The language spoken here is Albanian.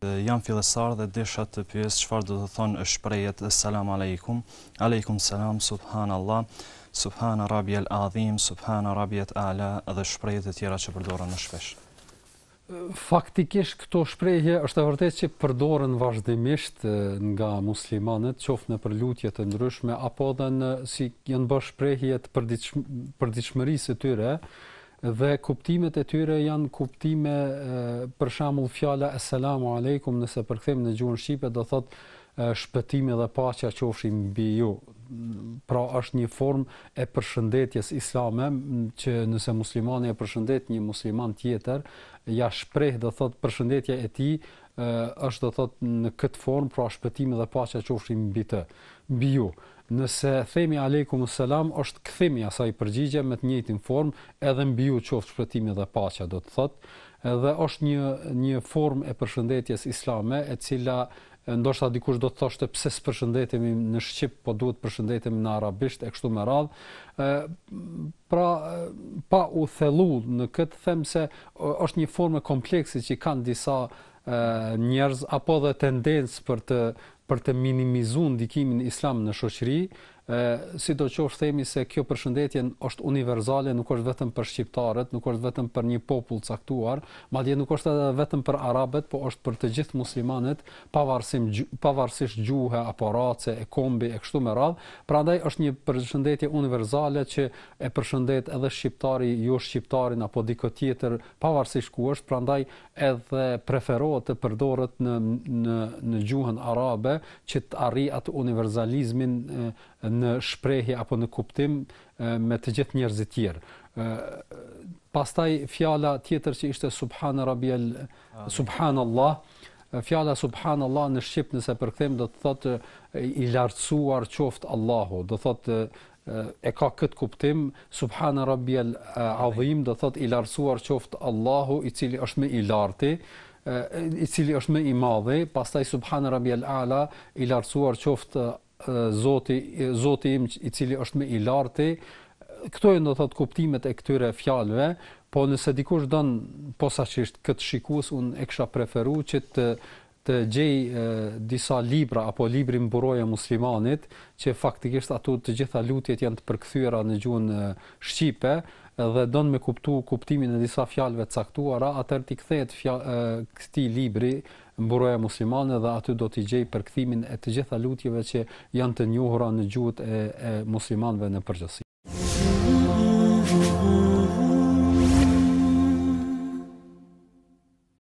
Jam fillestar dhe desha të pyes çfarë do të thonë shprehjet selam aleikum, aleikum selam, subhanallah, subhana rabbiyal azim, subhana rabbiyat a'la dhe shprehjet e tjera që përdoren më shpesh. Faktikisht këto shprehje është e vërtetë që përdoren vazhdimisht nga muslimanët, qoftë në lutje të ndryshme apo edhe si janë bërë shprehje të përditshmërisë së tyre. Dhe kuptimet e tyre janë kuptime, për shembull fjala Assalamu aleikum nëse përkthejmë në gjuhën shqipe do thotë shpëtimi dhe paqja qofshin mbi ju. Pra është një formë e përshëndetjes islame që nëse muslimani e përshëndet një musliman tjetër, ja shpreh do thotë përshëndetja e tij është do thotë në këtë formë, pra shpëtimi dhe paqja qofshin mbi ju. Nëse themi aleikum selam është kthimi i asaj përgjigje me të njëjtin formë, edhe mbi ju qoftë shpëtimi dhe paqja do të thotë, edhe është një formë e përshëndetjes islame e cila ndoshta dikush do të thoshte pse s'përshëndetemi në shqip, po duhet përshëndetemi në arabisht e kështu me radhë. Pra pa u thelluar në këtë them se është një formë komplekse që kanë disa njerëz apo dhe tendencë për të minimizuar ndikimin islam në shoqëri, sidoqoftë themi se kjo përshëndetje është univerzale, nuk është vetëm për shqiptarët, nuk është vetëm për një popull caktuar, madje nuk është edhe vetëm për arabët, po është për të gjithë muslimanët, pavarësisht gjuhe apo race, e kombi e kështu me radhë. Prandaj është një përshëndetje univerzale që e përshëndet edhe shqiptari, jo shqiptarin apo dikë tjetër, pavarësisht ku është, prandaj edhe preferohet të përdoret në gjuhën arabe që të arrijë atë univerzalizmin në shprehje apo në kuptim me të gjithë njerëzit tjerë. Pastaj fjala tjetër që ishte subhanallah, fjala subhanallah në shqip nëse përkthejmë do të thotë i lartësuar qoftë Allahu, do thotë e ka këtë kuptim, subhana rabbiyal azim do thotë i lartësuar qoftë Allahu i cili është më i larti, i cili është më i madhi, pastaj subhana rabbiyal a'la i lartësuar qoftë Zoti im i cili është më i larti. Këto janë do thotë kuptimet e këtyre fjalëve, po nëse dikush don posaçërisht këtë shikues unë e kisha preferuar që të gjej disa libra apo librin Buroja e muslimanit, që faktikisht ato të gjitha lutjet janë të përkthyera në gjuhën shqipe dhe don me kuptu kuptimin e disa fjalëve të caktuara, atëherë ti kthehet këtij libri Buroja e muslimanit dhe aty do t'i gjej përkthimin e të gjitha lutjeve që janë të njohura në gjuhët e muslimanëve në përgjithësi.